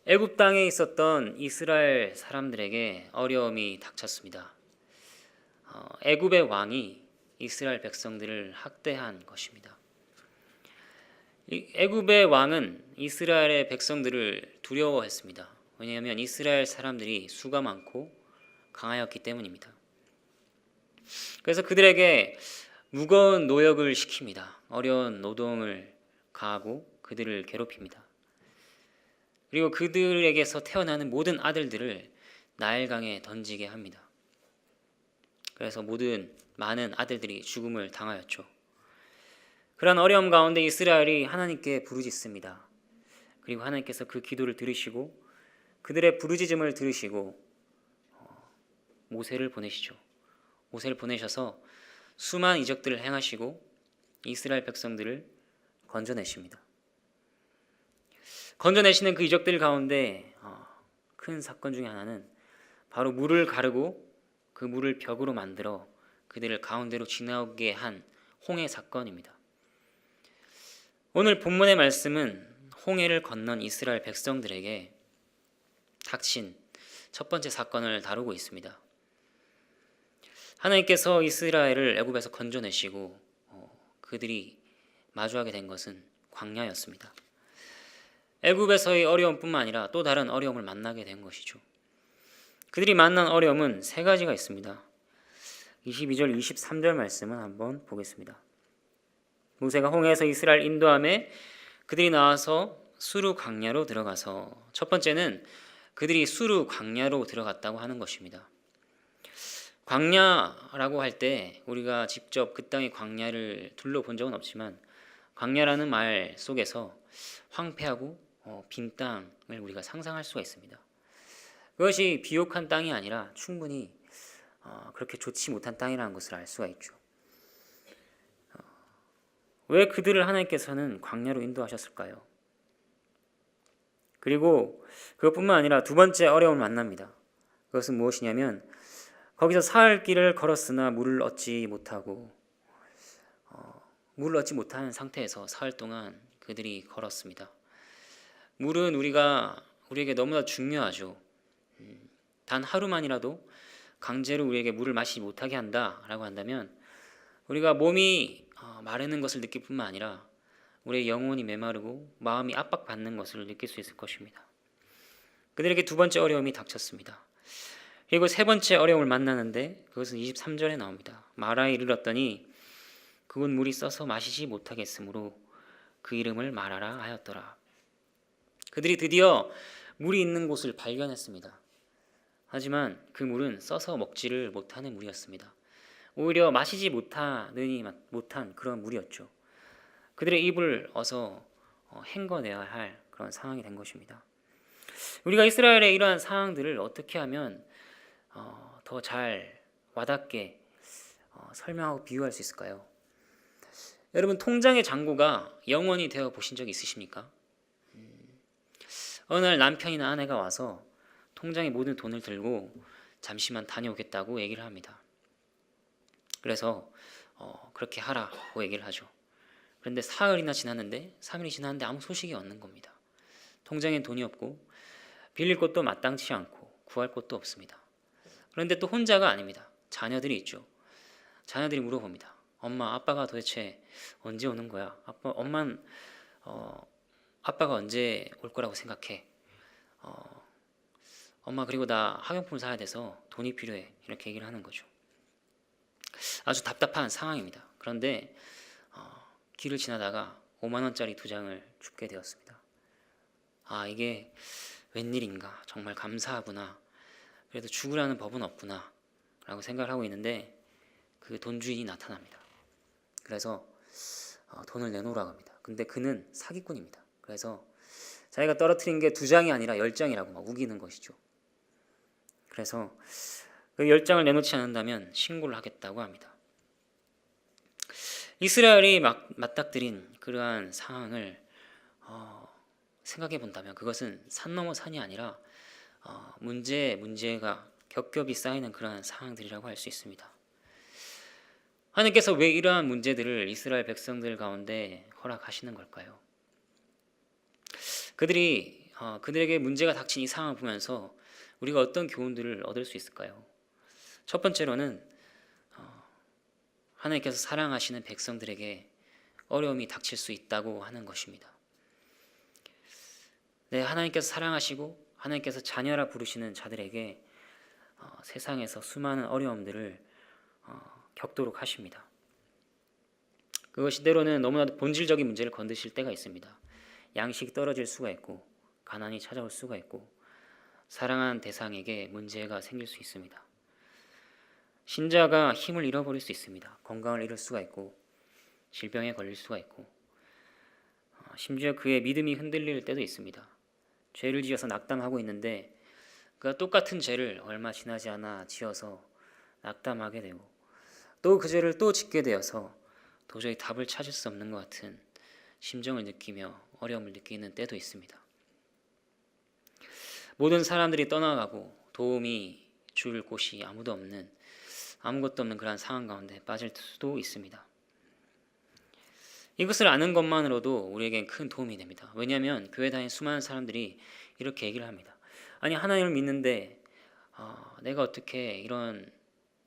애굽 땅에 있었던 이스라엘 사람들에게 어려움이 닥쳤습니다. 애굽의 왕이 이스라엘 백성들을 학대한 것입니다. 애굽의 왕은 이스라엘의 백성들을 두려워했습니다. 왜냐하면 이스라엘 사람들이 수가 많고 강하였기 때문입니다. 그래서 그들에게 무거운 노역을 시킵니다. 어려운 노동을 가하고 그들을 괴롭힙니다. 그리고 그들에게서 태어나는 모든 아들들을 나일강에 던지게 합니다. 그래서 많은 아들들이 죽음을 당하였죠. 그런 어려움 가운데 이스라엘이 하나님께 부르짖습니다. 그리고 하나님께서 그 기도를 들으시고 그들의 부르짖음을 들으시고 모세를 보내시죠. 모세를 보내셔서 수많은 이적들을 행하시고 이스라엘 백성들을 건져내십니다. 건져내시는 그 이적들 가운데 큰 사건 중에 하나는 바로 물을 가르고 그 물을 벽으로 만들어 그들을 가운데로 지나오게 한 홍해 사건입니다. 오늘 본문의 말씀은 홍해를 건넌 이스라엘 백성들에게 닥친 첫 번째 사건을 다루고 있습니다. 하나님께서 이스라엘을 애굽에서 건져내시고 그들이 마주하게 된 것은 광야였습니다. 애굽에서의 어려움뿐만 아니라 또 다른 어려움을 만나게 된 것이죠. 그들이 만난 어려움은 세 가지가 있습니다. 22절 23절 말씀은 한번 보겠습니다. 모세가 홍해에서 이스라엘 인도함에 그들이 나와서 수르 광야로 들어가서, 첫 번째는 그들이 수르 광야로 들어갔다고 하는 것입니다. 광야라고 할 때 우리가 직접 그 땅의 광야를 둘러본 적은 없지만 광야라는 말 속에서 황폐하고 빈 땅을 우리가 상상할 수가 있습니다. 그것이 비옥한 땅이 아니라 충분히 그렇게 좋지 못한 땅이라는 것을 알 수가 있죠. 왜 그들을 하나님께서는 광야로 인도하셨을까요? 그리고 그것뿐만 아니라 두 번째 어려움을 만납니다. 그것은 무엇이냐면 거기서 사흘 길을 걸었으나 물을 얻지 못하고 물을 얻지 못한 상태에서 사흘 동안 그들이 걸었습니다. 물은 우리에게 너무나 중요하죠. 단 하루만이라도 강제로 우리에게 물을 마시지 못하게 한다라고 한다면 우리가 몸이 마르는 것을 느낄 뿐만 아니라 우리의 영혼이 메마르고 마음이 압박받는 것을 느낄 수 있을 것입니다. 그들에게 두 번째 어려움이 닥쳤습니다. 그리고 세 번째 어려움을 만나는데 그것은 23절에 나옵니다. 마라에 이르렀더니 그곳 물이 써서 마시지 못하겠으므로 그 이름을 마라라 하였더라. 그들이 드디어 물이 있는 곳을 발견했습니다. 하지만 그 물은 써서 먹지를 못하는 물이었습니다. 오히려 마시지 못한 그런 물이었죠. 그들의 입을 어서 헹궈내야 할 그런 상황이 된 것입니다. 우리가 이스라엘의 이러한 상황들을 어떻게 하면 더 잘 와닿게 설명하고 비유할 수 있을까요? 여러분, 통장의 잔고가 0원이 되어 보신 적 있으십니까? 어느 날 남편이나 아내가 와서 통장에 모든 돈을 들고 잠시만 다녀오겠다고 얘기를 합니다. 그래서 그렇게 하라고 얘기를 하죠. 그런데 사흘이나 지났는데 3일이 지났는데 아무 소식이 없는 겁니다. 통장엔 돈이 없고 빌릴 곳도 마땅치 않고 구할 곳도 없습니다. 그런데 또 혼자가 아닙니다. 자녀들이 있죠. 자녀들이 물어봅니다. 엄마, 아빠가 도대체 언제 오는 거야? 아빠가 언제 올 거라고 생각해? 엄마, 그리고 나 학용품 사야 돼서 돈이 필요해. 이렇게 얘기를 하는 거죠. 아주 답답한 상황입니다. 그런데 길을 지나다가 5만 원짜리 2장을 줍게 되었습니다. 이게 웬일인가? 정말 감사하구나. 그래도 죽으라는 법은 없구나 라고 생각을 하고 있는데 그 돈 주인이 나타납니다. 그래서 돈을 내놓으라고 합니다. 근데 그는 사기꾼입니다. 그래서 자기가 떨어뜨린 게 2장이 아니라 10장이라고 막 우기는 것이죠. 그래서 그 10장을 내놓지 않는다면 신고를 하겠다고 합니다. 이스라엘이 맞닥뜨린 그러한 상황을 생각해 본다면 그것은 산 넘어 산이 아니라 문제가 겹겹이 쌓이는 그러한 상황들이라고 할 수 있습니다. 하나님께서 왜 이러한 문제들을 이스라엘 백성들 가운데 허락하시는 걸까요? 그들이 그들에게 문제가 닥친 이 상황을 보면서 우리가 어떤 교훈들을 얻을 수 있을까요? 첫 번째로는 하나님께서 사랑하시는 백성들에게 어려움이 닥칠 수 있다고 하는 것입니다. 네, 하나님께서 사랑하시고 하나님께서 자녀라 부르시는 자들에게 세상에서 수많은 어려움들을 겪도록 하십니다. 그것이 때로는 너무나도 본질적인 문제를 건드실 때가 있습니다. 양식이 떨어질 수가 있고 가난이 찾아올 수가 있고 사랑하는 대상에게 문제가 생길 수 있습니다. 신자가 힘을 잃어버릴 수 있습니다. 건강을 잃을 수가 있고 질병에 걸릴 수가 있고 심지어 그의 믿음이 흔들릴 때도 있습니다. 죄를 지어서 낙담하고 있는데 그 똑같은 죄를 얼마 지나지 않아 지어서 낙담하게 되고 또 그 죄를 또 짓게 되어서 도저히 답을 찾을 수 없는 것 같은 심정을 느끼며 어려움을 느끼는 때도 있습니다. 모든 사람들이 떠나가고 도움이 줄 곳이 아무것도 없는 그런 상황 가운데 빠질 수도 있습니다. 이것을 아는 것만으로도 우리에겐 큰 도움이 됩니다. 왜냐하면 교회 다니는 수많은 사람들이 이렇게 얘기를 합니다. 아니 하나님을 믿는데 내가 어떻게 이런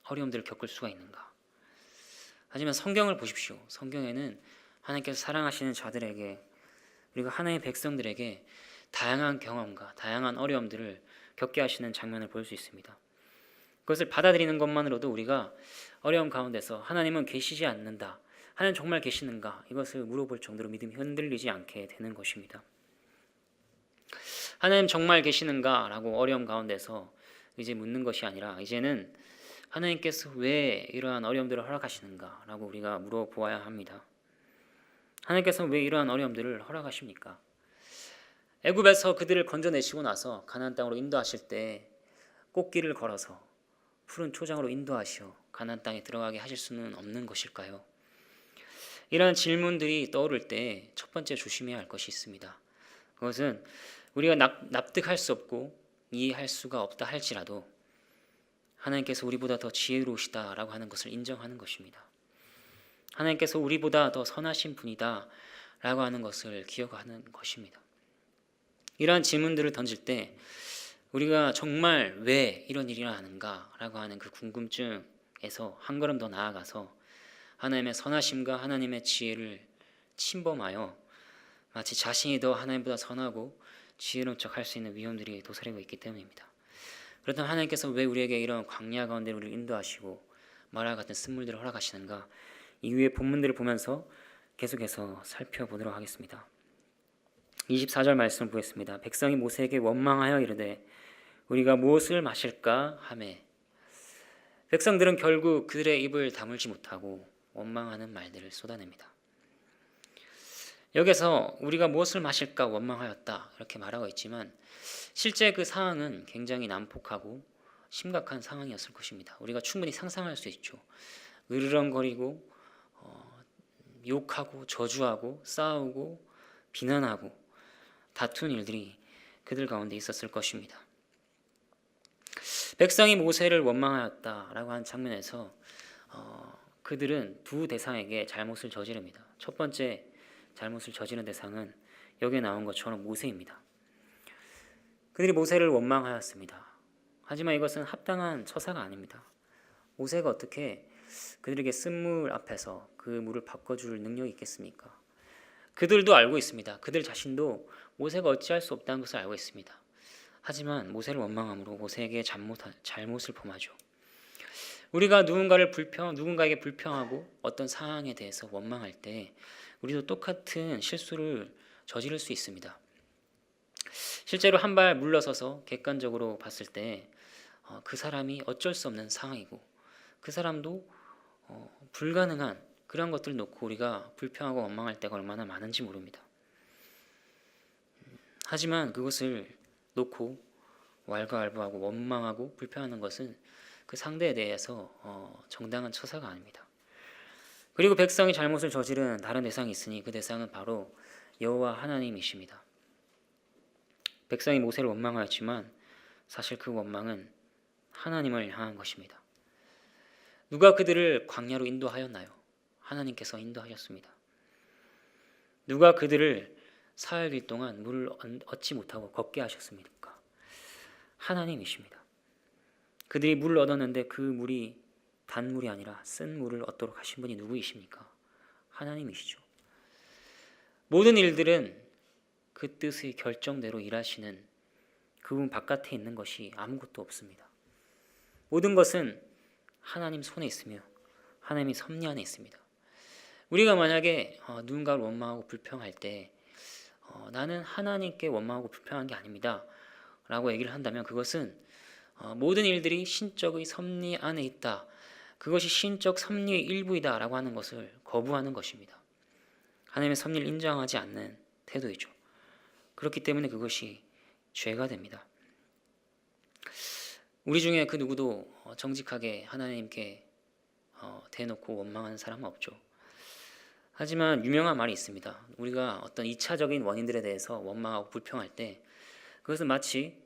어려움들을 겪을 수가 있는가? 하지만 성경을 보십시오. 성경에는 하나님께서 사랑하시는 자들에게 그리고 하나님의 백성들에게 다양한 경험과 다양한 어려움들을 겪게 하시는 장면을 볼 수 있습니다. 그것을 받아들이는 것만으로도 우리가 어려움 가운데서 하나님은 계시지 않는다. 하나님 정말 계시는가? 이것을 물어볼 정도로 믿음이 흔들리지 않게 되는 것입니다. 하나님 정말 계시는가? 라고 어려움 가운데서 이제 묻는 것이 아니라 이제는 하나님께서 왜 이러한 어려움들을 허락하시는가? 라고 우리가 물어보아야 합니다. 하나님께서는 왜 이러한 어려움들을 허락하십니까? 애굽에서 그들을 건져내시고 나서 가나안 땅으로 인도하실 때 꽃길을 걸어서 푸른 초장으로 인도하시어 가나안 땅에 들어가게 하실 수는 없는 것일까요? 이러한 질문들이 떠오를 때 첫 번째 조심해야 할 것이 있습니다. 그것은 우리가 납득할 수 없고 이해할 수가 없다 할지라도 하나님께서 우리보다 더 지혜로우시다라고 하는 것을 인정하는 것입니다. 하나님께서 우리보다 더 선하신 분이다 라고 하는 것을 기억하는 것입니다. 이러한 질문들을 던질 때 우리가 정말 왜 이런 일이 일어나는가 라고 하는 그 궁금증에서 한 걸음 더 나아가서 하나님의 선하심과 하나님의 지혜를 침범하여 마치 자신이 더 하나님보다 선하고 지혜로운 척 할 수 있는 위험들이 도사리고 있기 때문입니다. 그렇다면 하나님께서 왜 우리에게 이런 광야 가운데 우리를 인도하시고 마라 같은 쓴물들을 허락하시는가? 이후의 본문들을 보면서 계속해서 살펴보도록 하겠습니다. 24절 말씀을 보겠습니다. 백성이 모세에게 원망하여 이르되 우리가 무엇을 마실까 하매 백성들은 결국 그들의 입을 다물지 못하고 원망하는 말들을 쏟아냅니다. 여기서 우리가 무엇을 마실까 원망하였다 이렇게 말하고 있지만 실제 그 상황은 굉장히 난폭하고 심각한 상황이었을 것입니다. 우리가 충분히 상상할 수 있죠. 으르렁거리고 욕하고 저주하고 싸우고 비난하고 다툰 일들이 그들 가운데 있었을 것입니다. 백성이 모세를 원망하였다라고 하는 장면에서 그들은 두 대상에게 잘못을 저지릅니다. 첫 번째 잘못을 저지른 대상은 여기에 나온 것처럼 모세입니다. 그들이 모세를 원망하였습니다. 하지만 이것은 합당한 처사가 아닙니다. 모세가 어떻게 그들에게 쓴물 앞에서 그 물을 바꿔줄 능력이 있겠습니까? 그들도 알고 있습니다. 그들 자신도 모세가 어찌할 수 없다는 것을 알고 있습니다. 하지만 모세를 원망함으로 모세에게 잘못을 범하죠. 우리가 누군가에게 불평하고 어떤 상황에 대해서 원망할 때 우리도 똑같은 실수를 저지를 수 있습니다. 실제로 한 발 물러서서 객관적으로 봤을 때 그 사람이 어쩔 수 없는 상황이고 그 사람도 불가능한 그런 것들을 놓고 우리가 불평하고 원망할 때가 얼마나 많은지 모릅니다. 하지만 그것을 놓고 왈가왈부하고 원망하고 불평하는 것은 그 상대에 대해서 정당한 처사가 아닙니다. 그리고 백성이 잘못을 저지른 다른 대상이 있으니 그 대상은 바로 여호와 하나님이십니다. 백성이 모세를 원망하였지만 사실 그 원망은 하나님을 향한 것입니다. 누가 그들을 광야로 인도하였나요? 하나님께서 인도하셨습니다. 누가 그들을 사흘 동안 물을 얻지 못하고 걷게 하셨습니까? 하나님이십니다. 그들이 물을 얻었는데 그 물이 단물이 아니라 쓴 물을 얻도록 하신 분이 누구이십니까? 하나님이시죠. 모든 일들은 그 뜻의 결정대로 일하시는 그분 바깥에 있는 것이 아무것도 없습니다. 모든 것은 하나님 손에 있으며 하나님의 섭리 안에 있습니다. 우리가 만약에 누군가를 원망하고 불평할 때 나는 하나님께 원망하고 불평한 게 아닙니다 라고 얘기를 한다면 그것은 모든 일들이 신적의 섭리 안에 있다, 그것이 신적 섭리의 일부이다 라고 하는 것을 거부하는 것입니다. 하나님의 섭리를 인정하지 않는 태도이죠. 그렇기 때문에 그것이 죄가 됩니다. 우리 중에 그 누구도 정직하게 하나님께 대놓고 원망하는 사람은 없죠. 하지만 유명한 말이 있습니다. 우리가 어떤 2차적인 원인들에 대해서 원망하고 불평할 때 그것은 마치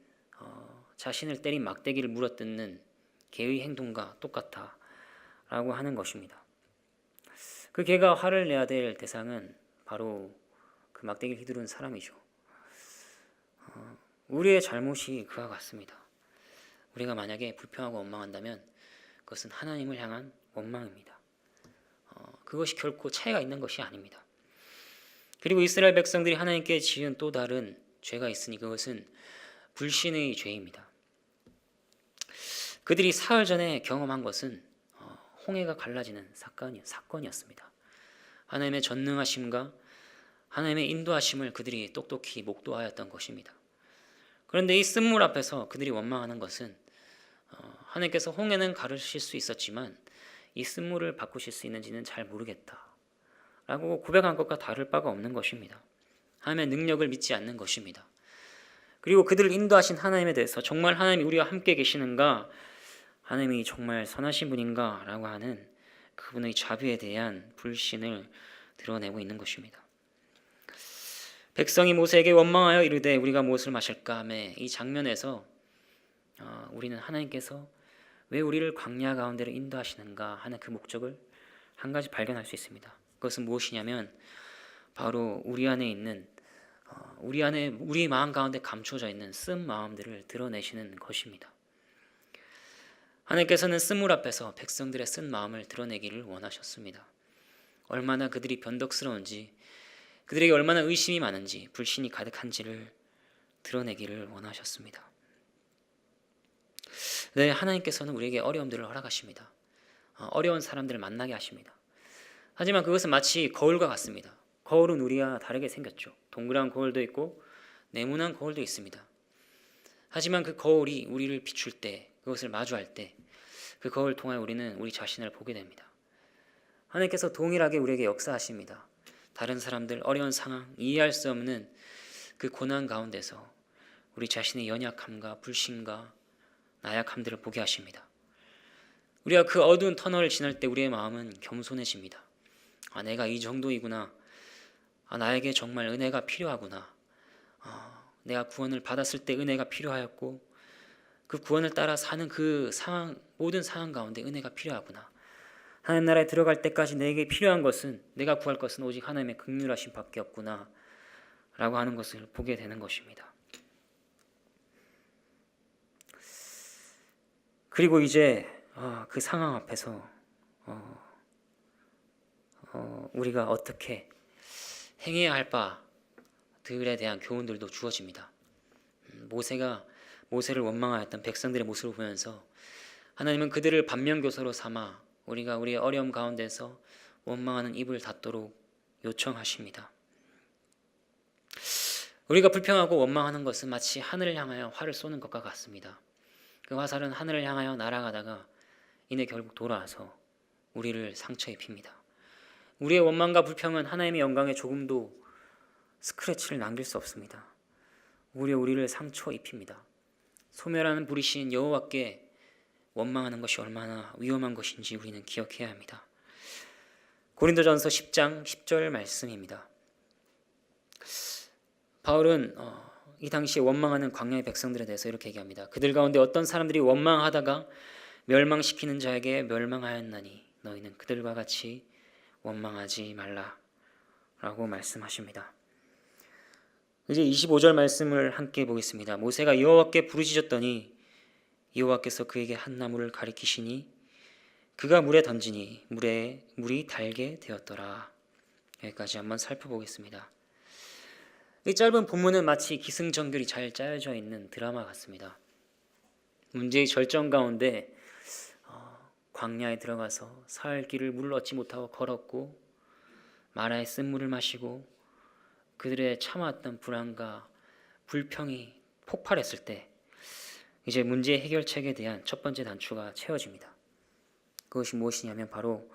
자신을 때린 막대기를 물어뜯는 개의 행동과 똑같아 라고 하는 것입니다. 그 개가 화를 내야 될 대상은 바로 그 막대기를 휘두른 사람이죠. 우리의 잘못이 그와 같습니다. 우리가 만약에 불평하고 원망한다면 그것은 하나님을 향한 원망입니다. 그것이 결코 차이가 있는 것이 아닙니다. 그리고 이스라엘 백성들이 하나님께 지은 또 다른 죄가 있으니 그것은 불신의 죄입니다. 그들이 사흘 전에 경험한 것은 홍해가 갈라지는 사건이었습니다. 하나님의 전능하심과 하나님의 인도하심을 그들이 똑똑히 목도하였던 것입니다. 그런데 이 쓴물 앞에서 그들이 원망하는 것은 하나님께서 홍해는 가르실 수 있었지만 이 쓴물을 바꾸실 수 있는지는 잘 모르겠다 라고 고백한 것과 다를 바가 없는 것입니다. 하나님의 능력을 믿지 않는 것입니다. 그리고 그들을 인도하신 하나님에 대해서 정말 하나님이 우리와 함께 계시는가, 하나님이 정말 선하신 분인가 라고 하는 그분의 자비에 대한 불신을 드러내고 있는 것입니다. 백성이 모세에게 원망하여 이르되 우리가 무엇을 마실까 하매 이 장면에서 우리는 하나님께서 왜 우리를 광야 가운데로 인도하시는가 하는 그 목적을 한 가지 발견할 수 있습니다. 그것은 무엇이냐면 바로 우리 안에 있는 우리 마음 가운데 감춰져 있는 쓴 마음들을 드러내시는 것입니다. 하나님께서는 쓴물 앞에서 백성들의 쓴 마음을 드러내기를 원하셨습니다. 얼마나 그들이 변덕스러운지, 그들에게 얼마나 의심이 많은지, 불신이 가득한지를 드러내기를 원하셨습니다. 네, 하나님께서는 우리에게 어려움들을 허락하십니다. 어려운 사람들을 만나게 하십니다. 하지만 그것은 마치 거울과 같습니다. 거울은 우리와 다르게 생겼죠. 동그란 거울도 있고 네모난 거울도 있습니다. 하지만 그 거울이 우리를 비출 때, 그것을 마주할 때 그 거울 통해 우리는 우리 자신을 보게 됩니다. 하나님께서 동일하게 우리에게 역사하십니다. 다른 사람들, 어려운 상황, 이해할 수 없는 그 고난 가운데서 우리 자신의 연약함과 불신과 나약함들을 보게 하십니다. 우리가 그 어두운 터널을 지날 때 우리의 마음은 겸손해집니다. 내가 이 정도이구나. 나에게 정말 은혜가 필요하구나. 내가 구원을 받았을 때 은혜가 필요하였고 그 구원을 따라 사는 그 상황, 모든 상황 가운데 은혜가 필요하구나. 하나님 나라에 들어갈 때까지 내게 필요한 것은, 내가 구할 것은 오직 하나님의 긍휼하심 밖에 없구나 라고 하는 것을 보게 되는 것입니다. 그리고 이제 그 상황 앞에서 우리가 어떻게 행해야 할 바들에 대한 교훈들도 주어집니다. 모세를 원망하였던 백성들의 모습을 보면서 하나님은 그들을 반면교사로 삼아 우리가 우리의 어려움 가운데서 원망하는 입을 닫도록 요청하십니다. 우리가 불평하고 원망하는 것은 마치 하늘을 향하여 활을 쏘는 것과 같습니다. 그 화살은 하늘을 향하여 날아가다가 이내 결국 돌아와서 우리를 상처 입힙니다. 우리의 원망과 불평은 하나님의 영광에 조금도 스크래치를 남길 수 없습니다. 오히려 우리를 상처 입힙니다. 소멸하는 불이신 여호와께 원망하는 것이 얼마나 위험한 것인지 우리는 기억해야 합니다. 고린도전서 10장 10절 말씀입니다. 바울은 이 당시에 원망하는 광야의 백성들에 대해서 이렇게 얘기합니다. 그들 가운데 어떤 사람들이 원망하다가 멸망시키는 자에게 멸망하였나니 너희는 그들과 같이 원망하지 말라 라고 말씀하십니다. 이제 25절 말씀을 함께 보겠습니다. 모세가 여호와께 부르짖었더니 여호와께서 그에게 한 나무를 가리키시니 그가 물에 던지니 물이 달게 되었더라. 여기까지 한번 살펴보겠습니다. 이 짧은 본문은 마치 기승전결이 잘 짜여져 있는 드라마 같습니다. 문제의 절정 가운데 광야에 들어가서 사흘 길을 물을 얻지 못하고 걸었고 마라의 쓴물을 마시고 그들의 참아왔던 불안과 불평이 폭발했을 때 이제 문제의 해결책에 대한 첫 번째 단추가 채워집니다. 그것이 무엇이냐면 바로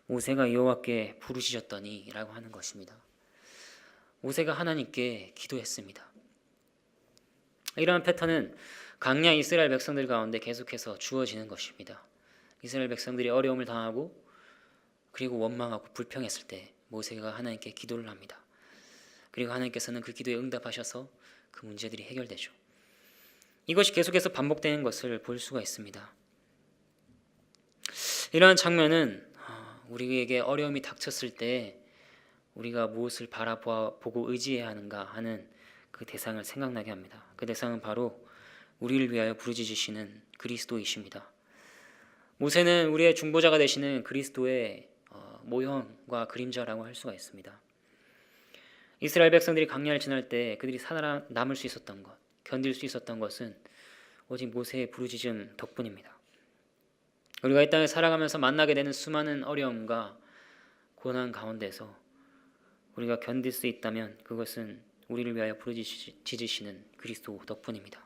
모세가 여호와께 부르짖었더니 라고 하는 것입니다. 모세가 하나님께 기도했습니다. 이러한 패턴은 광야 이스라엘 백성들 가운데 계속해서 주어지는 것입니다. 이스라엘 백성들이 어려움을 당하고 그리고 원망하고 불평했을 때 모세가 하나님께 기도를 합니다. 그리고 하나님께서는 그 기도에 응답하셔서 그 문제들이 해결되죠. 이것이 계속해서 반복되는 것을 볼 수가 있습니다. 이러한 장면은 우리에게 어려움이 닥쳤을 때 우리가 무엇을 바라보고 의지해야 하는가 하는 그 대상을 생각나게 합니다. 그 대상은 바로 우리를 위하여 부르짖으시는 그리스도이십니다. 모세는 우리의 중보자가 되시는 그리스도의 모형과 그림자라고 할 수가 있습니다. 이스라엘 백성들이 광야를 지날 때 그들이 살아남을 수 있었던 것, 견딜 수 있었던 것은 오직 모세의 부르짖음 덕분입니다. 우리가 이 땅에 살아가면서 만나게 되는 수많은 어려움과 고난 가운데서 우리가 견딜 수 있다면 그것은 우리를 위하여 부르짖으시는 그리스도 덕분입니다.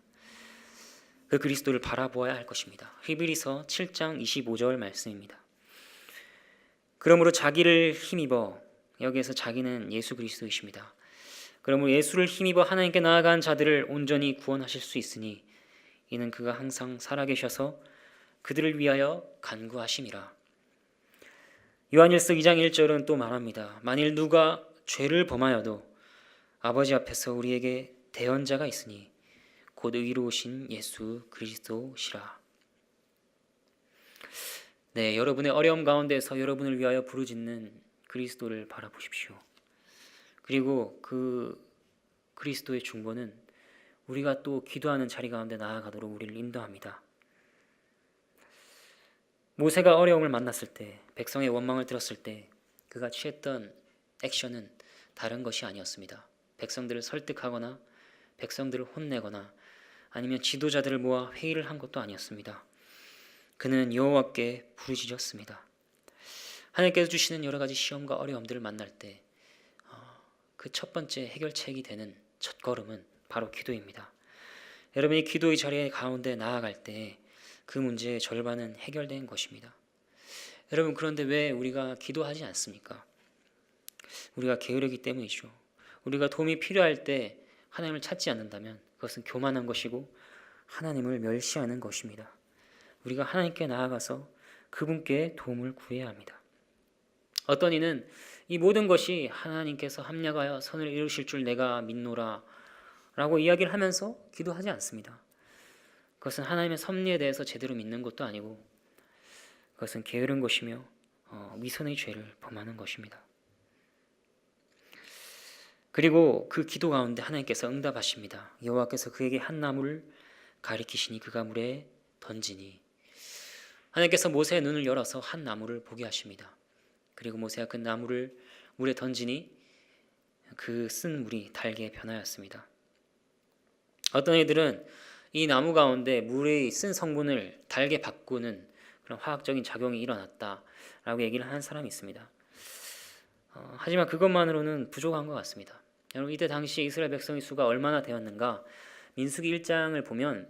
그 그리스도를 바라보아야 할 것입니다. 히브리서 7장 25절 말씀입니다. 그러므로 자기를 힘입어, 여기에서 자기는 예수 그리스도이십니다. 그러므로 예수를 힘입어 하나님께 나아간 자들을 온전히 구원하실 수 있으니 이는 그가 항상 살아계셔서 그들을 위하여 간구하심이라. 요한일서 2장 1절은 또 말합니다. 만일 누가 죄를 범하여도 아버지 앞에서 우리에게 대언자가 있으니 곧 의로우신 예수 그리스도시라. 네, 여러분의 어려움 가운데서 여러분을 위하여 부르짖는 그리스도를 바라보십시오. 그리고 그 그리스도의 중보는 우리가 또 기도하는 자리 가운데 나아가도록 우리를 인도합니다. 모세가 어려움을 만났을 때, 백성의 원망을 들었을 때 그가 취했던 액션은 다른 것이 아니었습니다. 백성들을 설득하거나 백성들을 혼내거나 아니면 지도자들을 모아 회의를 한 것도 아니었습니다. 그는 여호와께 부르짖었습니다. 하나님께서 주시는 여러 가지 시험과 어려움들을 만날 때 그 첫 번째 해결책이 되는 첫 걸음은 바로 기도입니다. 여러분이 기도의 자리에 가운데 나아갈 때 그 문제의 절반은 해결된 것입니다. 여러분, 그런데 왜 우리가 기도하지 않습니까? 우리가 게으르기 때문이죠. 우리가 도움이 필요할 때 하나님을 찾지 않는다면 그것은 교만한 것이고 하나님을 멸시하는 것입니다. 우리가 하나님께 나아가서 그분께 도움을 구해야 합니다. 어떤 이는 이 모든 것이 하나님께서 합력하여 선을 이루실 줄 내가 믿노라 라고 이야기를 하면서 기도하지 않습니다. 그것은 하나님의 섭리에 대해서 제대로 믿는 것도 아니고 그것은 게으른 것이며 위선의 죄를 범하는 것입니다. 그리고 그 기도 가운데 하나님께서 응답하십니다. 여호와께서 그에게 한 나무를 가리키시니 그가 물에 던지니. 하나님께서 모세의 눈을 열어서 한 나무를 보게 하십니다. 그리고 모세가 그 나무를 물에 던지니 그 쓴 물이 달게 변하였습니다. 어떤 이들은 이 나무 가운데 물의 쓴 성분을 달게 바꾸는 그런 화학적인 작용이 일어났다라고 얘기를 하는 사람이 있습니다. 하지만 그것만으로는 부족한 것 같습니다. 여러분, 이때 당시 이스라엘 백성의 수가 얼마나 되었는가? 민수기 1장을 보면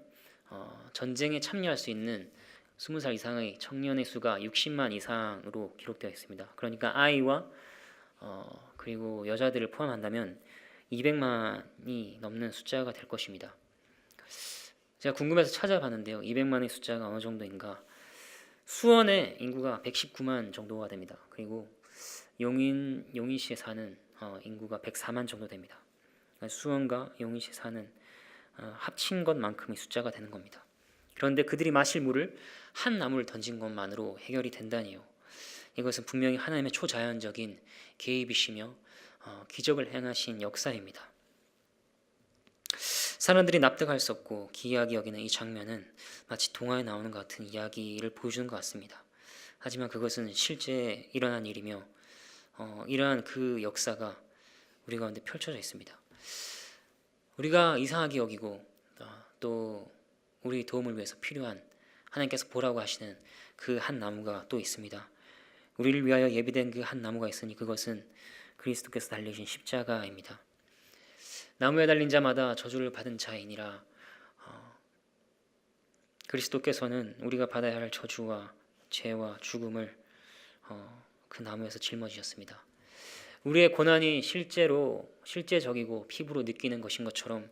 전쟁에 참여할 수 있는 20살 이상의 청년의 수가 60만 이상으로 기록되어 있습니다. 그러니까 아이와 그리고 여자들을 포함한다면 200만이 넘는 숫자가 될 것입니다. 제가 궁금해서 찾아봤는데요. 200만의 숫자가 어느 정도인가? 수원의 인구가 119만 정도가 됩니다. 그리고 용인시에 사는 인구가 104만 정도 됩니다. 수원과 용인시에 사는 합친 것만큼의 숫자가 되는 겁니다. 그런데 그들이 마실 물을 한 나무를 던진 것만으로 해결이 된다니요. 이것은 분명히 하나님의 초자연적인 개입이시며 기적을 행하신 역사입니다. 사람들이 납득할 수 없고 기이하게 여기는 이 장면은 마치 동화에 나오는 것 같은 이야기를 보여주는 것 같습니다. 하지만 그것은 실제 일어난 일이며 이러한 그 역사가 우리 가운데 펼쳐져 있습니다. 우리가 이상하게 여기고 또 우리 도움을 위해서 필요한 하나님께서 보라고 하시는 그 한 나무가 또 있습니다. 우리를 위하여 예비된 그 한 나무가 있으니 그것은 그리스도께서 달리신 십자가입니다. 나무에 달린 자마다 저주를 받은 자이니라. 그리스도께서는 우리가 받아야 할 저주와 죄와 죽음을 그 나무에서 짊어지셨습니다. 우리의 고난이 실제적이고 피부로 느끼는 것인 것처럼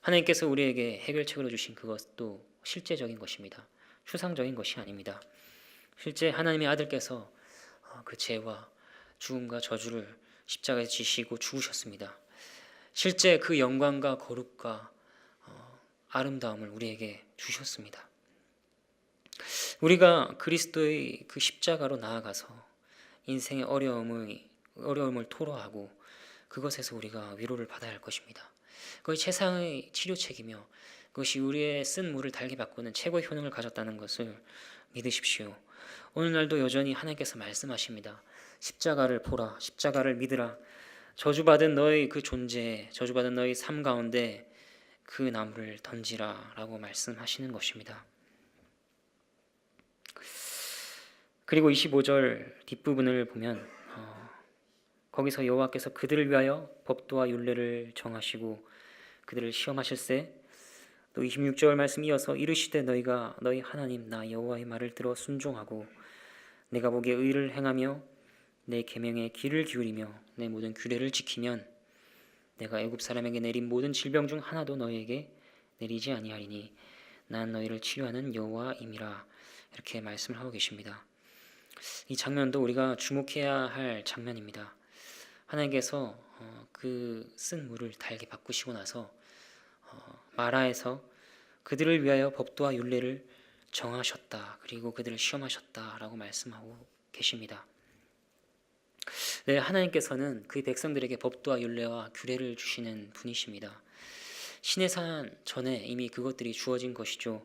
하나님께서 우리에게 해결책으로 주신 그것도 실제적인 것입니다. 추상적인 것이 아닙니다. 실제 하나님의 아들께서 그 죄와 죽음과 저주를 십자가에 지시고 죽으셨습니다. 실제 그 영광과 거룩과 아름다움을 우리에게 주셨습니다. 우리가 그리스도의 그 십자가로 나아가서 인생의 어려움을 토로하고 그것에서 우리가 위로를 받아야 할 것입니다. 그것이 최상의 치료책이며 그것이 우리의 쓴 물을 달게 바꾸는 최고의 효능을 가졌다는 것을 믿으십시오. 오늘날도 여전히 하나님께서 말씀하십니다. 십자가를 보라, 십자가를 믿으라. 저주받은 너의 그 존재, 저주받은 너의 삶 가운데 그 나무를 던지라 라고 말씀하시는 것입니다. 그리고 25절 뒷부분을 보면 거기서 여호와께서 그들을 위하여 법도와 율례를 정하시고 그들을 시험하실세. 또 26절 말씀 이어서 이르시되 너희가 너희 하나님 나 여호와의 말을 들어 순종하고 내가 보기에 의를 행하며 내 계명에 귀를 기울이며 내 모든 규례를 지키면 내가 애굽 사람에게 내린 모든 질병 중 하나도 너희에게 내리지 아니하리니 난 너희를 치료하는 여호와임이라. 이렇게 말씀을 하고 계십니다. 이 장면도 우리가 주목해야 할 장면입니다. 하나님께서 그 쓴 물을 달게 바꾸시고 나서 마라에서 그들을 위하여 법도와 율례를 정하셨다. 그리고 그들을 시험하셨다라고 말씀하고 계십니다. 네, 하나님께서는 그 백성들에게 법도와 율례와 규례를 주시는 분이십니다. 시내산 전에 이미 그것들이 주어진 것이죠.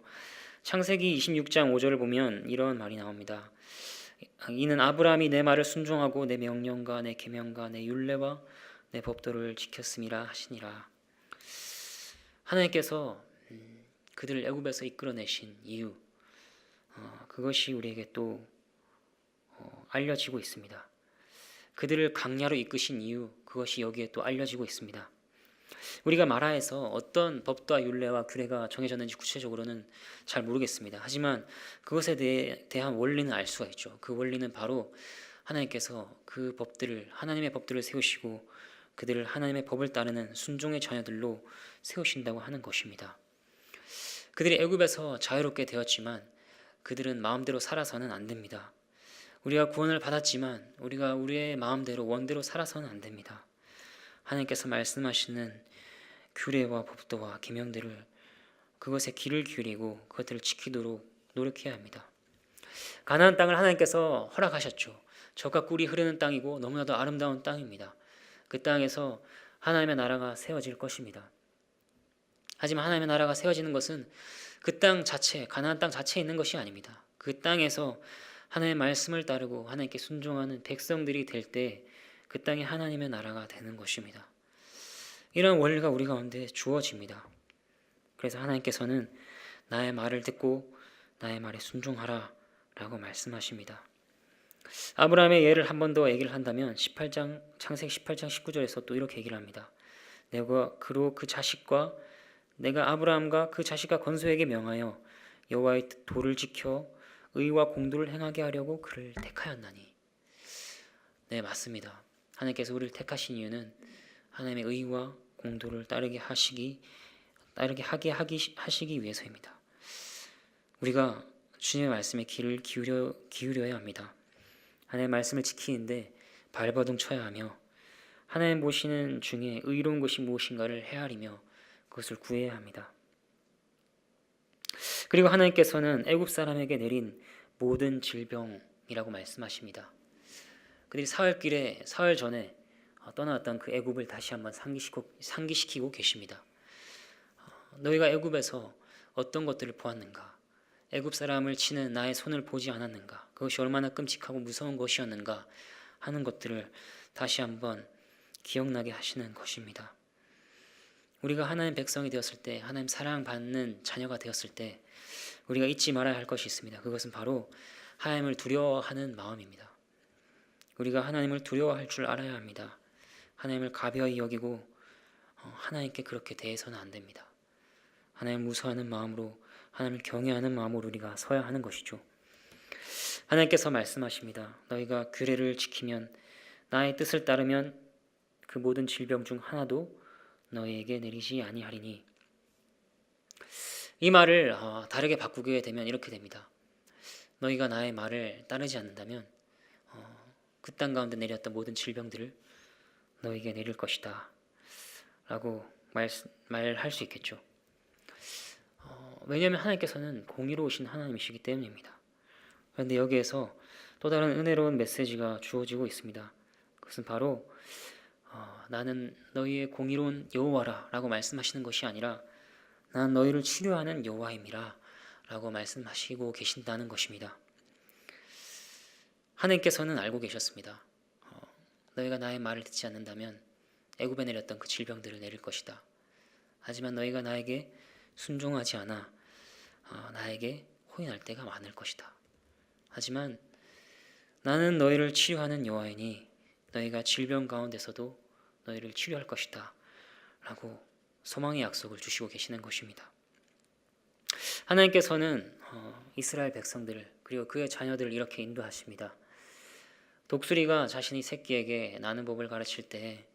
창세기 26장 5절을 보면 이런 말이 나옵니다. 이는 아브라함이 내 말을 순종하고 내 명령과 내 계명과 내 율례와 내 법도를 지켰음이라 하시니라. 하나님께서 그들을 애굽에서 이끌어내신 이유, 그것이 우리에게 또 알려지고 있습니다. 그들을 강야로 이끄신 이유, 그것이 여기에 또 알려지고 있습니다. 우리가 마라에서 어떤 법도와 율례와 규례가 정해졌는지 구체적으로는 잘 모르겠습니다. 하지만 그것에 대한 원리는 알 수가 있죠. 그 원리는 바로 하나님께서 그 법들을, 하나님의 법들을 세우시고 그들을 하나님의 법을 따르는 순종의 자녀들로 세우신다고 하는 것입니다. 그들이 애굽에서 자유롭게 되었지만 그들은 마음대로 살아서는 안 됩니다. 우리가 구원을 받았지만 우리가 우리의 마음대로 원대로 살아서는 안 됩니다. 하나님께서 말씀하시는 규례와 법도와 계명들을 그것에 귀를 기울이고 그것들을 지키도록 노력해야 합니다. 가나안 땅을 하나님께서 허락하셨죠. 젖과 꿀이 흐르는 땅이고 너무나도 아름다운 땅입니다. 그 땅에서 하나님의 나라가 세워질 것입니다. 하지만 하나님의 나라가 세워지는 것은 그 땅 자체, 가나안 땅 자체에 있는 것이 아닙니다. 그 땅에서 하나님의 말씀을 따르고 하나님께 순종하는 백성들이 될 때 그 땅이 하나님의 나라가 되는 것입니다. 이런 원리가 우리 가운데 주어집니다. 그래서 하나님께서는 나의 말을 듣고 나의 말에 순종하라 라고 말씀하십니다. 아브라함의 예를 한 번 더 얘기를 한다면 창세기 18장 19절에서 또 이렇게 얘기를 합니다. 내가 그로 그 자식과 내가 아브라함과 그 자식과 건소에게 명하여 여호와의 도를 지켜 의와 공도를 행하게 하려고 그를 택하였나니. 네, 맞습니다. 하나님께서 우리를 택하신 이유는 하나님의 의와 공도를 따르게 하시기 위해서입니다. 우리가 주님의 말씀에 귀를 기울여야 합니다. 하나님의 말씀을 지키는데 발버둥 쳐야 하며 하나님 보시는 중에 의로운 것이 무엇인가를 헤아리며 그것을 구해야 합니다. 그리고 하나님께서는 애굽 사람에게 내린 모든 질병이라고 말씀하십니다. 그들이 사흘 전에 떠나왔던 그 애굽을 다시 한번 상기시키고 계십니다. 너희가 애굽에서 어떤 것들을 보았는가? 애굽 사람을 치는 나의 손을 보지 않았는가? 그것이 얼마나 끔찍하고 무서운 것이었는가 하는 것들을 다시 한번 기억나게 하시는 것입니다. 우리가 하나님 백성이 되었을 때, 하나님 사랑받는 자녀가 되었을 때 우리가 잊지 말아야 할 것이 있습니다. 그것은 바로 하나님을 두려워하는 마음입니다. 우리가 하나님을 두려워할 줄 알아야 합니다. 하나님을 가벼이 여기고 하나님께 그렇게 대해서는 안 됩니다. 하나님을 무서워하는 마음으로, 하나님을 경외하는 마음으로 우리가 서야 하는 것이죠. 하나님께서 말씀하십니다. 너희가 규례를 지키면, 나의 뜻을 따르면 그 모든 질병 중 하나도 너희에게 내리지 아니하리니. 이 말을 다르게 바꾸게 되면 이렇게 됩니다. 너희가 나의 말을 따르지 않는다면 그 땅 가운데 내렸던 모든 질병들을 너희에게 내릴 것이다 라고 말할 수 있겠죠. 왜냐하면 하나님께서는 공의로우신 하나님이시기 때문입니다. 그런데 여기에서 또 다른 은혜로운 메시지가 주어지고 있습니다. 그것은 바로 나는 너희의 공의로운 여호와라 라고 말씀하시는 것이 아니라 나는 너희를 치료하는 여호와임이라 라고 말씀하시고 계신다는 것입니다. 하나님께서는 알고 계셨습니다. 너희가 나의 말을 듣지 않는다면 애굽에 내렸던 그 질병들을 내릴 것이다. 하지만 너희가 나에게 순종하지 않아 나에게 호인할 때가 많을 것이다. 하지만 나는 너희를 치료하는 여호와이니 너희가 질병 가운데서도 너희를 치료할 것이다 라고 소망의 약속을 주시고 계시는 것입니다. 하나님께서는 이스라엘 백성들을 그리고 그의 자녀들을 이렇게 인도하십니다. 독수리가 자신의 새끼에게 나는 법을 가르칠 때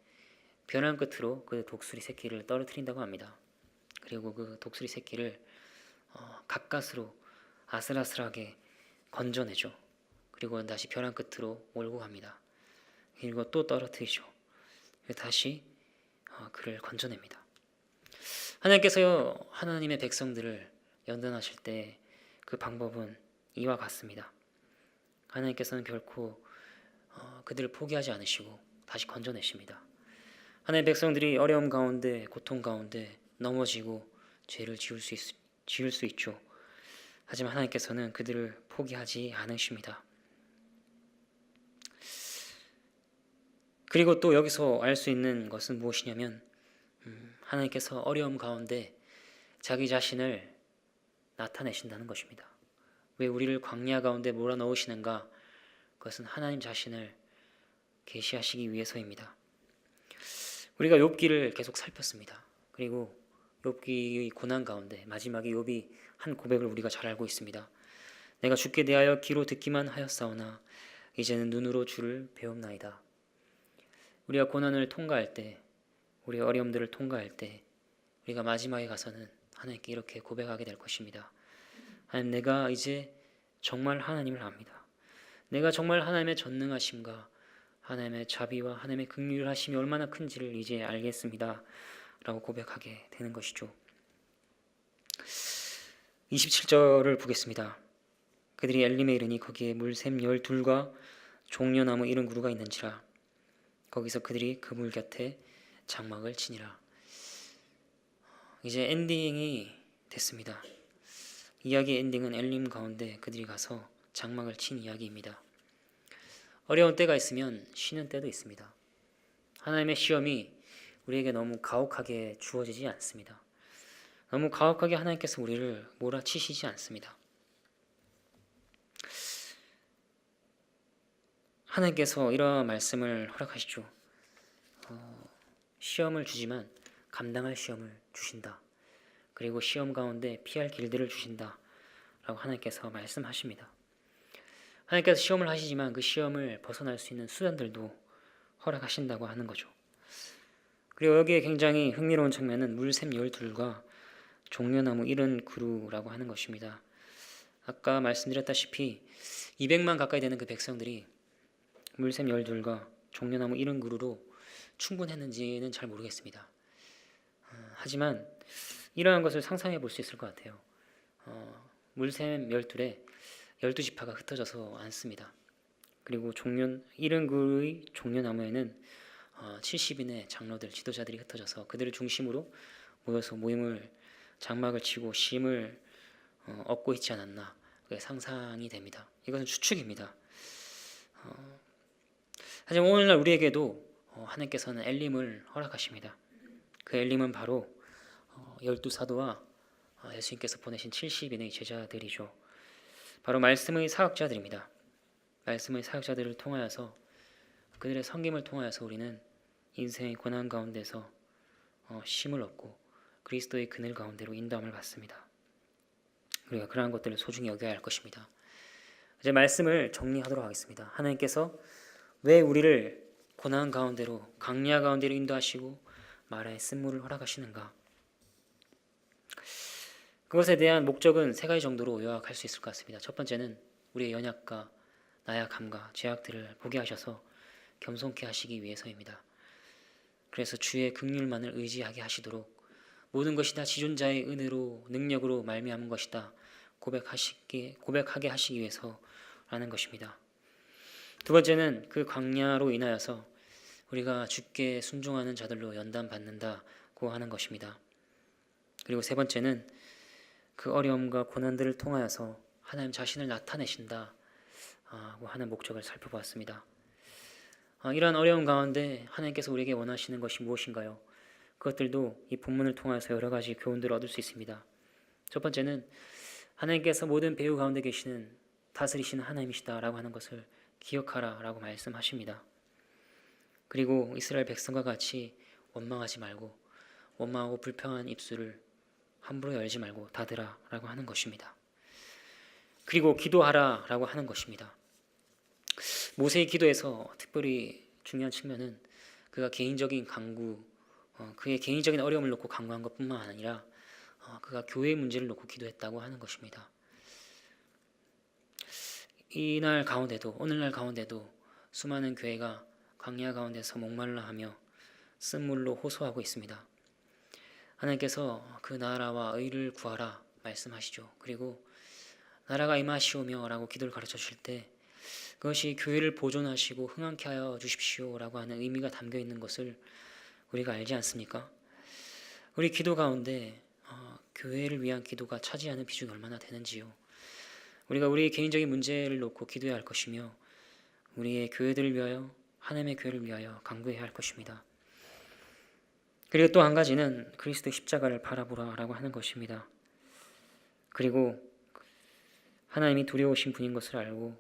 벼랑 끝으로 그 독수리 새끼를 떨어뜨린다고 합니다. 그리고 그 독수리 새끼를 가까스로 아슬아슬하게 건져내죠. 그리고 다시 벼랑 끝으로 몰고 갑니다. 그리고 또 떨어뜨리죠. 다시 그를 건져냅니다. 하나님께서 하나님의 백성들을 연단하실 때 그 방법은 이와 같습니다. 하나님께서는 결코 그들을 포기하지 않으시고 다시 건져내십니다. 하나님의 백성들이 어려움 가운데, 고통 가운데 넘어지고 죄를 지을 수 있죠. 하지만 하나님께서는 그들을 포기하지 않으십니다. 그리고 또 여기서 알 수 있는 것은 무엇이냐면 하나님께서 어려움 가운데 자기 자신을 나타내신다는 것입니다. 왜 우리를 광야 가운데 몰아넣으시는가? 그것은 하나님 자신을 계시하시기 위해서입니다. 우리가 욥기를 계속 살폈습니다. 그리고 욥기의 고난 가운데 마지막에 욥이 한 고백을 우리가 잘 알고 있습니다. 내가 주께 대하여 귀로 듣기만 하였사오나 이제는 눈으로 주를 배움나이다. 우리가 고난을 통과할 때, 우리의 어려움들을 통과할 때 우리가 마지막에 가서는 하나님께 이렇게 고백하게 될 것입니다. 하나님, 내가 이제 정말 하나님을 압니다. 내가 정말 하나님의 전능하심과 하나님의 자비와 하나님의 긍휼하심이 얼마나 큰지를 이제 알겠습니다 라고 고백하게 되는 것이죠. 27절을 보겠습니다. 그들이 엘림에 이르니 거기에 물샘 12과 종려나무 70그루가 있는지라. 거기서 그들이 그 물 곁에 장막을 치니라. 이제 엔딩이 됐습니다. 이야기의 엔딩은 엘림 가운데 그들이 가서 장막을 친 이야기입니다. 어려운 때가 있으면 쉬는 때도 있습니다. 하나님의 시험이 우리에게 너무 가혹하게 주어지지 않습니다. 너무 가혹하게 하나님께서 우리를 몰아치시지 않습니다. 하나님께서 이러한 말씀을 허락하시죠. 시험을 주지만 감당할 시험을 주신다. 그리고 시험 가운데 피할 길들을 주신다 라고 하나님께서 말씀하십니다. 하나님께서 시험을 하시지만 그 시험을 벗어날 수 있는 수단들도 허락하신다고 하는 거죠. 그리고 여기에 굉장히 흥미로운 장면은 물샘 12과 종려나무 70그루라고 하는 것입니다. 아까 말씀드렸다시피 200만 가까이 되는 그 백성들이 물샘 12과 종려나무 70그루로 충분했는지는 잘 모르겠습니다. 하지만 이러한 것을 상상해 볼 수 있을 것 같아요. 물샘 12에 12지파가 흩어져서 앉습니다. 그리고 70그루의 종려나무에는 70인의 장로들, 지도자들이 흩어져서 그들을 중심으로 모여서 모임을 장막을 치고 쉼을 얻고 있지 않았나, 그게 상상이 됩니다. 이것은 추측입니다. 하지만 오늘날 우리에게도 하나님께서는 엘림을 허락하십니다. 그 엘림은 바로 12사도와 예수님께서 보내신 70인의 제자들이죠. 바로 말씀의 사역자들입니다. 말씀의 사역자들을 통하여서, 그들의 섬김을 통하여서 우리는 인생의 고난 가운데서 쉼을 얻고 그리스도의 그늘 가운데로 인도함을 받습니다. 우리가 그러한 것들을 소중히 여겨야 할 것입니다. 이제 말씀을 정리하도록 하겠습니다. 하나님께서 왜 우리를 고난 가운데로, 강야 가운데로 인도하시고 마라의 쓴물을 허락하시는가? 그것에 대한 목적은 세 가지 정도로 요약할 수 있을 것 같습니다. 첫 번째는 우리의 연약과 나약함과 죄악들을 보게 하셔서 겸손케 하시기 위해서입니다. 그래서 주의 긍휼만을 의지하게 하시도록 모든 것이 다 지존자의 은혜로, 능력으로 말미암은 것이다 고백하게 하시기 위해서라는 것입니다. 두 번째는 그 광야로 인하여서 우리가 주께 순종하는 자들로 연단받는다고 하는 것입니다. 그리고 세 번째는 그 어려움과 고난들을 통하여서 하나님 자신을 나타내신다고 하는 목적을 살펴보았습니다. 이러한 어려움 가운데 하나님께서 우리에게 원하시는 것이 무엇인가요? 그것들도 이 본문을 통해서 여러 가지 교훈들을 얻을 수 있습니다. 첫 번째는 하나님께서 모든 배후 가운데 계시는 다스리시는 하나님이시다라고 하는 것을 기억하라라고 말씀하십니다. 그리고 이스라엘 백성과 같이 원망하지 말고, 원망하고 불평한 입술을 함부로 열지 말고 닫으라라고 하는 것입니다. 그리고 기도하라라고 하는 것입니다. 모세의 기도에서 특별히 중요한 측면은 그가 개인적인 간구, 그의 개인적인 어려움을 놓고 간구한 것뿐만 아니라 그가 교회의 문제를 놓고 기도했다고 하는 것입니다. 이날 가운데도, 오늘날 가운데도 수많은 교회가 광야 가운데서 목말라 하며 쓴물로 호소하고 있습니다. 하나님께서 그 나라와 의를 구하라 말씀하시죠. 그리고 나라가 임하시오며 라고 기도를 가르쳐 주실 때 그것이 교회를 보존하시고 흥황케 하여 주십시오 라고 하는 의미가 담겨 있는 것을 우리가 알지 않습니까? 우리 기도 가운데 교회를 위한 기도가 차지하는 비중이 얼마나 되는지요. 우리가 우리의 개인적인 문제를 놓고 기도해야 할 것이며 우리의 교회들을 위하여, 하나님의 교회를 위하여 간구해야 할 것입니다. 그리고 또 한 가지는 그리스도의 십자가를 바라보라라고 하는 것입니다. 그리고 하나님이 두려우신 분인 것을 알고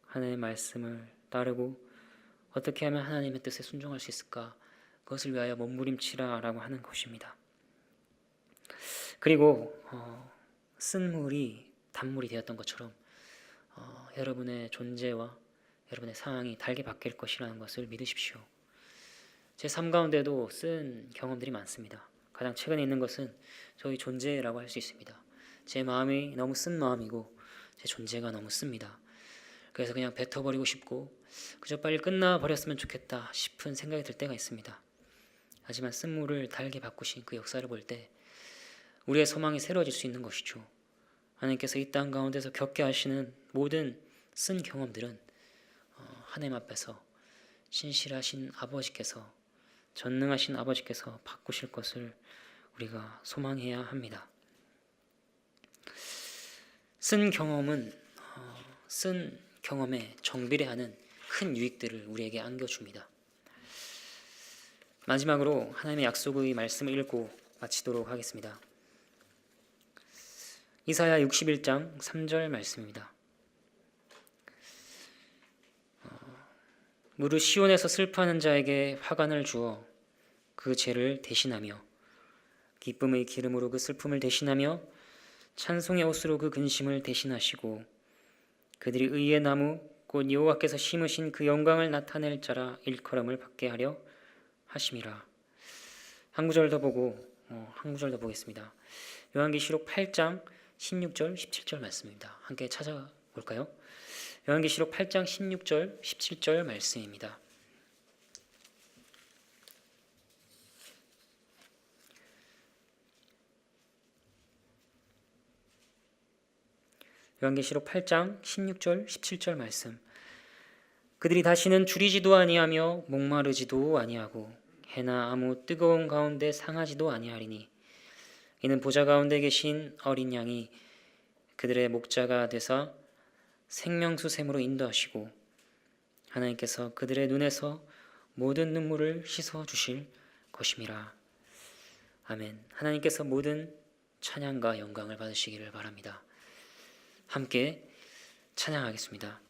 하나님의 말씀을 따르고 어떻게 하면 하나님의 뜻에 순종할 수 있을까, 그것을 위하여 몸부림치라라고 하는 것입니다. 그리고 쓴물이 단물이 되었던 것처럼 여러분의 존재와 여러분의 상황이 달게 바뀔 것이라는 것을 믿으십시오. 제 삶 가운데도 쓴 경험들이 많습니다. 가장 최근에 있는 것은 저희 존재라고 할 수 있습니다. 제 마음이 너무 쓴 마음이고 제 존재가 너무 씁니다. 그래서 그냥 뱉어버리고 싶고 그저 빨리 끝나버렸으면 좋겠다 싶은 생각이 들 때가 있습니다. 하지만 쓴물을 달게 바꾸신 그 역사를 볼 때 우리의 소망이 새로워질 수 있는 것이죠. 하나님께서 이 땅 가운데서 겪게 하시는 모든 쓴 경험들은 하나님 앞에서 신실하신 아버지께서, 전능하신 아버지께서 바꾸실 것을 우리가 소망해야 합니다. 쓴 경험은 쓴 경험에 정비례하는 큰 유익들을 우리에게 안겨줍니다. 마지막으로 하나님의 약속의 말씀을 읽고 마치도록 하겠습니다. 이사야 61장 3절 말씀입니다. 무릇 시온에서 슬퍼하는 자에게 화관을 주어 그 죄를 대신하며 기쁨의 기름으로 그 슬픔을 대신하며 찬송의 옷으로 그 근심을 대신하시고 그들이 의의 나무 곧 여호와께서 심으신 그 영광을 나타낼 자라 일컬음을 받게 하려 하심이라. 한 구절 더 보겠습니다. 요한계시록 8장 16절 17절 말씀입니다. 함께 찾아볼까요? 요한계시록 8장 16절 17절 말씀입니다. 요한계시록 8장 16절 17절 말씀. 그들이 다시는 줄이지도 아니하며 목마르지도 아니하고 해나 아무 뜨거운 가운데 상하지도 아니하리니 이는 보좌 가운데 계신 어린 양이 그들의 목자가 되사 생명수 샘으로 인도하시고 하나님께서 그들의 눈에서 모든 눈물을 씻어 주실 것임이라. 아멘. 하나님께서 모든 찬양과 영광을 받으시기를 바랍니다. 함께 찬양하겠습니다.